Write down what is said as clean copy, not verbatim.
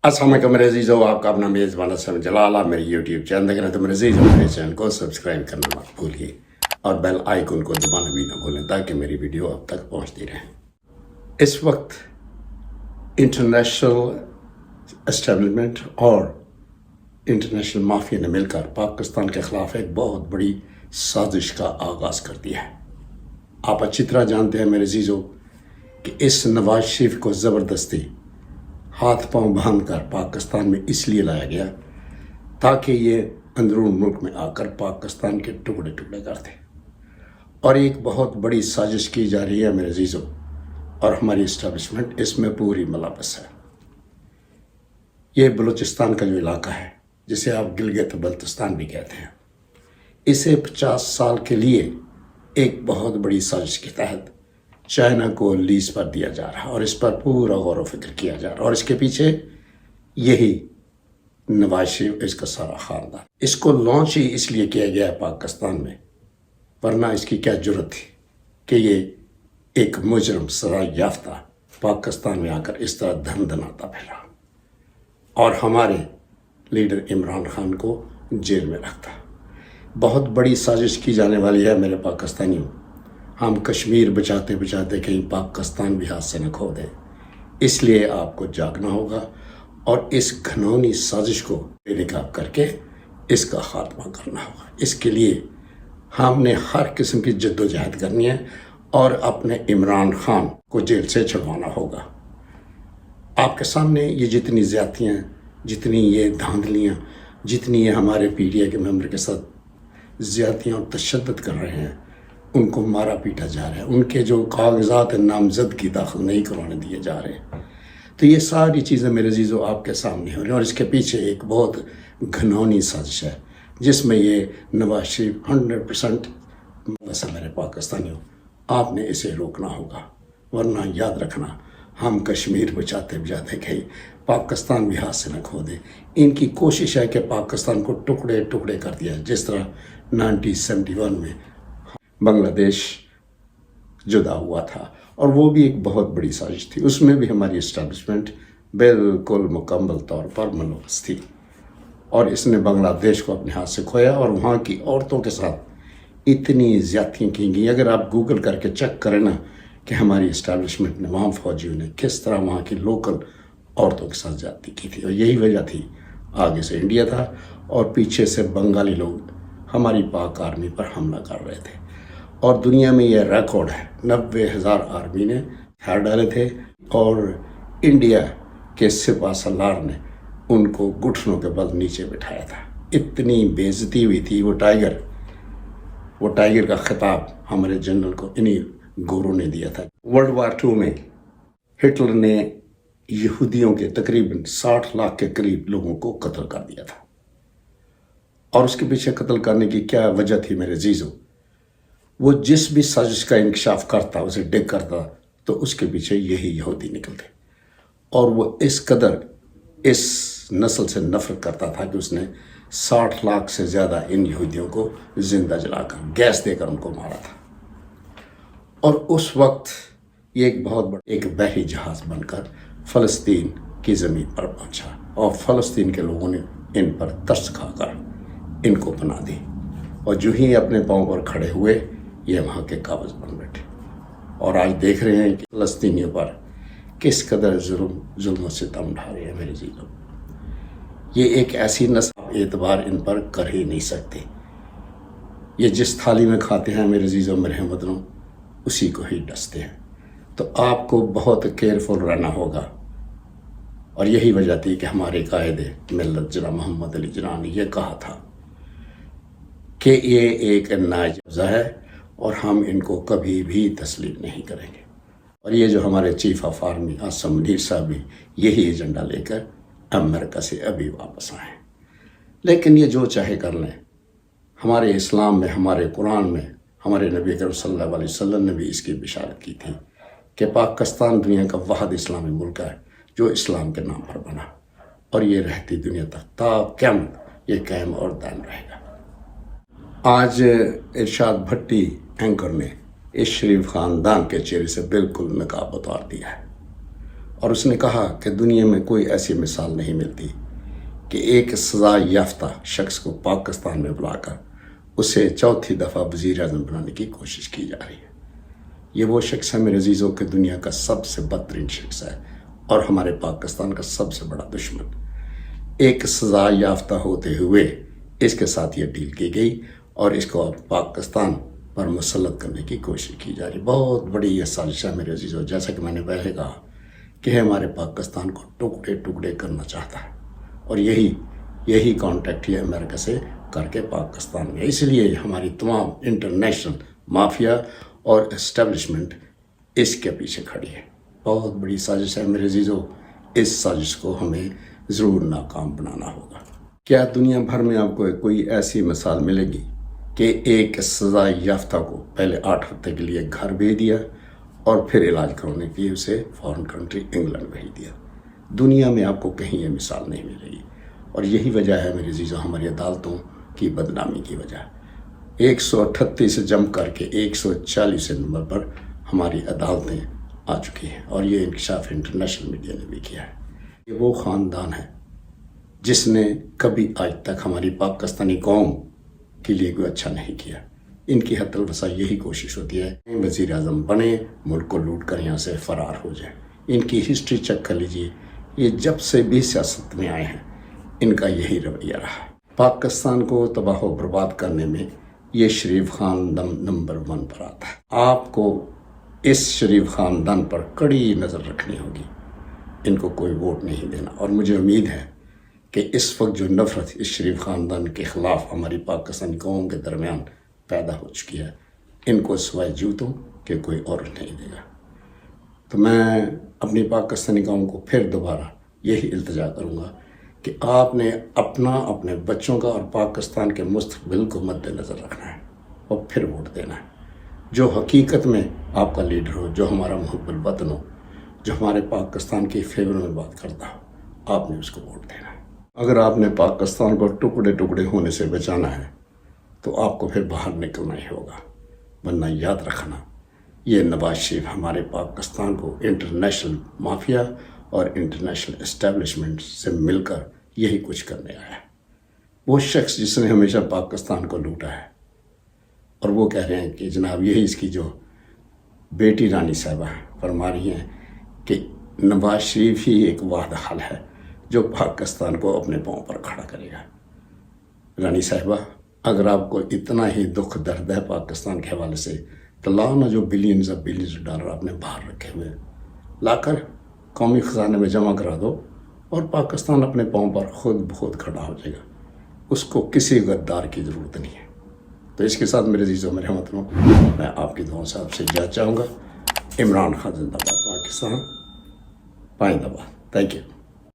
अस्सलाम वालेकुम मेरे अजीज़ों, आपका अपना मेज़बान असलम जलाला मेरे यूट्यूब चैनल देखना तो मेरे अजीज़ों मेरे चैनल को सब्सक्राइब करना मत भूलिए और बेल आइकन को दबाना भी ना भूलें ताकि मेरी वीडियो आप तक पहुंचती रहे। इस वक्त इंटरनेशनल एस्टेब्लिशमेंट और इंटरनेशनल माफिया ने मिलकर पाकिस्तान के ख़िलाफ़ एक बहुत बड़ी साजिश का आगाज़ कर दिया है। आप अच्छी तरह जानते हैं मेरे अजीज़ों कि इस नवाज शरीफ को ज़बरदस्ती हाथ पांव बांध कर पाकिस्तान में इसलिए लाया गया ताकि ये अंदरून मुल्क में आकर पाकिस्तान के टुकड़े टुकड़े कर दे। और एक बहुत बड़ी साजिश की जा रही है मेरे अजीज़ों, और हमारी इस्टेब्लिशमेंट इसमें पूरी मुलव्वस है। ये बलूचिस्तान का जो इलाका है जिसे आप गिलगित बल्तिस्तान भी कहते हैं, इसे 50 साल के लिए एक बहुत बड़ी साजिश के तहत चाइना को लीज पर दिया जा रहा है और इस पर पूरा गौर व फिक्र किया जा रहा है। और इसके पीछे यही नवाज शरीफ, इसका सारा खानदान। इसको लॉन्च ही इसलिए किया गया है पाकिस्तान में, वरना इसकी क्या जरूरत थी कि ये एक मुजरम सजा याफ्ता पाकिस्तान में आकर इस तरह धन धनाता फैला और हमारे लीडर इमरान खान को जेल में रखता। बहुत बड़ी साजिश की जाने वाली है मेरे पाकिस्तानियों। हम कश्मीर बचाते बचाते कहीं पाकिस्तान भी हाथ से न खो दें, इसलिए आपको जागना होगा और इस घिनौनी साजिश को बेनकाब करके इसका खात्मा करना होगा। इसके लिए हमने हर किस्म की जद्दोजहद करनी है और अपने इमरान खान को जेल से छुड़वाना होगा। आपके सामने ये जितनी ज़्यादतियाँ, जितनी ये धांधलियाँ, जितनी ये हमारे पीटीआई के मेंबर के साथ ज़्यादतियाँ और तशद्दुद कर रहे हैं, उनको मारा पीटा जा रहा है, उनके जो कागजात नामजद की दाखिल नहीं करवाने दिए जा रहे हैं। तो ये सारी चीज़ें मेरे अजीज़ों आपके सामने हो रही हैं और इसके पीछे एक बहुत घिनौनी साजिश है जिसमें ये नवाज शरीफ 100% वैसे मेरे पाकिस्तानियों, आपने इसे रोकना होगा, वरना याद रखना हम कश्मीर बचाते बचाते कहीं पाकिस्तान भी हाथ से न खो दे। इनकी कोशिश है कि पाकिस्तान को टुकड़े टुकड़े कर दिया, जिस तरह 1971 में बांग्लादेश जुदा हुआ था और वो भी एक बहुत बड़ी साजिश थी। उसमें भी हमारी इस्टेब्लिशमेंट बिल्कुल मुकम्मल तौर पर मुलव्वस थी और इसने बांग्लादेश को अपने हाथ से खोया और वहाँ की औरतों के साथ इतनी ज़्यादतियाँ की गई। अगर आप गूगल करके चेक करें ना कि हमारी इस्टेब्लिशमेंट ने, वहाँ फौजियों ने किस तरह वहाँ की लोकल औरतों के साथ ज़्यादती की थी। और यही वजह थी, आगे से इंडिया था और पीछे से बंगाली लोग हमारी पाक आर्मी पर हमला कर रहे थे। और दुनिया में यह रिकॉर्ड है, 90,000 आर्मी ने हथियार डाले थे और इंडिया के सिपा सलार ने उनको घुटनों के बल नीचे बिठाया था। इतनी बेइज्जती हुई थी। वो टाइगर का खिताब हमारे जनरल को इन्हीं गोरों ने दिया था। वर्ल्ड वार 2 में हिटलर ने यहूदियों के तकरीबन 60 लाख के करीब लोगों को कत्ल कर दिया था। और उसके पीछे कत्ल करने की क्या वजह थी मेरे अजीज़ों? वो जिस भी साजिश का इंकशाफ करता, उसे डिग करता, तो उसके पीछे यही यहूदी निकलते। और वो इस कदर इस नस्ल से नफरत करता था कि उसने 60 लाख से ज़्यादा इन यहूदियों को जिंदा जलाकर, गैस देकर उनको मारा था। और उस वक्त ये एक बहुत बड़ा एक बहरी जहाज़ बनकर फ़लस्तीन की ज़मीन पर पहुंचा और फ़लस्तीन के लोगों ने इन पर तरस खाकर इनको बना दी। और जो ही अपने पाँव पर खड़े हुए, ये वहाँ के काबिज बन बैठे। और आज देख रहे हैं कि फ़लस्तीनियों पर किस कदर जुल्म से सितम ढा रहे हैं मेरे जीजों। ये एक ऐसी नस्ल, एतबार इन पर कर ही नहीं सकते। ये जिस थाली में खाते हैं मेरे जीजों, मेरे हमवतनों, उसी को ही डसते हैं। तो आपको बहुत केयरफुल रहना होगा। और यही वजह थी कि हमारे कायदे मिल्लत जनाब मोहम्मद अली जिन्ना ने यह कहा था कि ये एक नाजायज़ है और हम इनको कभी भी तस्लीम नहीं करेंगे। और ये जो हमारे chief of army Asim Munir साहब भी यही एजेंडा लेकर अमेरिका से अभी वापस आए। लेकिन ये जो चाहे कर लें, हमारे इस्लाम में, हमारे कुरान में, हमारे नबी करीम सल्लल्लाहु अलैहि वसल्लम ने भी इसकी बिशारत की थी कि पाकिस्तान दुनिया का वाहिद इस्लामी मुल्क है जो इस्लाम के नाम पर बना और ये रहती दुनिया तक ता क़यामत ये कायम और दायम रहेगा। आज इरशाद भट्टी एंकर ने इस शरीफ ख़ानदान के चेहरे से बिल्कुल नकाब उतार दिया है اور اس نے کہا کہ دنیا میں کوئی ایسی مثال نہیں ملتی کہ ایک سزا یافتہ شخص کو پاکستان میں بلا کر اسے چوتھی دفعہ وزیر اعظم بنانے کی کوشش کی جا رہی ہے۔ یہ وہ شخص ہے میرے عزیزوں کہ دنیا کا سب سے بدترین شخص ہے اور ہمارے پاکستان کا سب سے بڑا دشمن۔ ایک سزا یافتہ ہوتے ہوئے اس کے ساتھ یہ ڈیل کی گئی اور اس کو اب پاکستان پر مسلط کرنے کی کوشش کی جا رہی۔ بہت بڑی یہ سازش ہے میرے عزیزوں، جیسا کہ میں نے پہلے کہا کہ ہمارے پاکستان کو ٹکڑے ٹکڑے کرنا چاہتا ہے اور یہی کانٹیکٹ یہ امریکہ سے کر کے پاکستان میں، اس لیے ہماری تمام انٹرنیشنل مافیا اور اسٹیبلشمنٹ اس کے پیچھے کھڑی ہے۔ بہت بڑی سازش ہے میرے عزیزوں، اس سازش کو ہمیں ضرور ناکام بنانا ہوگا۔ کیا دنیا بھر میں آپ کو کوئی ایسی مثال ملے گی کہ ایک سزا یافتہ کو پہلے 8 ہفتے کے لیے گھر بھیج دیا اور پھر علاج کروانے کے لیے اسے فارن کنٹری انگلینڈ بھیج دیا؟ دنیا میں آپ کو کہیں یہ مثال نہیں ملے گی اور یہی وجہ ہے میرے عزیزوں ہماری عدالتوں کی بدنامی کی وجہ۔ 138 سے جم کر کے 140 نمبر پر ہماری عدالتیں آ چکی ہیں اور یہ انکشاف انٹرنیشنل میڈیا نے بھی کیا ہے۔ یہ وہ خاندان ہے جس نے کبھی آج تک ہماری پاکستانی قوم کے لیے کوئی اچھا نہیں کیا۔ ان کی حد الوسع یہی کوشش ہوتی ہے وزیر اعظم بنے، ملک کو لوٹ کر یہاں سے فرار ہو جائے۔ ان کی ہسٹری چیک کر لیجئے، یہ جب سے بھی سیاست میں آئے ہیں ان کا یہی رویہ رہا۔ پاکستان کو تباہ و برباد کرنے میں یہ شریف خاندان نمبر 1 پر آتا ہے۔ آپ کو اس شریف خاندان پر کڑی نظر رکھنی ہوگی، ان کو کوئی ووٹ نہیں دینا۔ اور مجھے امید ہے کہ اس وقت جو نفرت اس شریف خاندان کے خلاف ہماری پاکستانی قوم کے درمیان پیدا ہو چکی ہے، ان کو سوائے جوتوں کہ کوئی اور نہیں دے گا۔ تو میں اپنی پاکستانی قوم کو پھر دوبارہ یہی التجا کروں گا کہ آپ نے اپنے بچوں کا اور پاکستان کے مستقبل کو مد نظر رکھنا ہے اور پھر ووٹ دینا ہے۔ جو حقیقت میں آپ کا لیڈر ہو، جو ہمارا محب الوطن ہو، جو ہمارے پاکستان کی فیور میں بات کرتا ہو، آپ نے اس کو ووٹ دینا ہے۔ اگر آپ نے پاکستان کو ٹکڑے ٹکڑے ہونے سے بچانا ہے تو آپ کو پھر باہر نکلنا ہی ہوگا، ورنہ یاد رکھنا یہ نواز شریف ہمارے پاکستان کو انٹرنیشنل مافیا اور انٹرنیشنل اسٹیبلشمنٹ سے مل کر یہی کچھ کرنے آیا ہے۔ وہ شخص جس نے ہمیشہ پاکستان کو لوٹا ہے اور وہ کہہ رہے ہیں کہ جناب یہی اس کی جو بیٹی رانی صاحبہ فرما رہی ہیں کہ نواز شریف ہی ایک واحد حل ہے جو پاکستان کو اپنے پاؤں پر کھڑا کرے گا۔ رانی صاحبہ، اگر آپ کو اتنا ہی دکھ درد ہے پاکستان کے حوالے سے تو لاؤ نا جو بلینز ڈالر آپ نے باہر رکھے ہوئے لا کر قومی خزانے میں جمع کرا دو اور پاکستان اپنے پاؤں پر خود بخود کھڑا ہو جائے گا۔ اس کو کسی غدار کی ضرورت نہیں ہے۔ تو اس کے ساتھ میرے عزیزوں میرے ہموطنوں، میں آپ کی دعاؤں سے آپ سے اجازت چاہوں گا۔ عمران خان زندہ باد، پاکستان پائندہ باد۔ Thank you.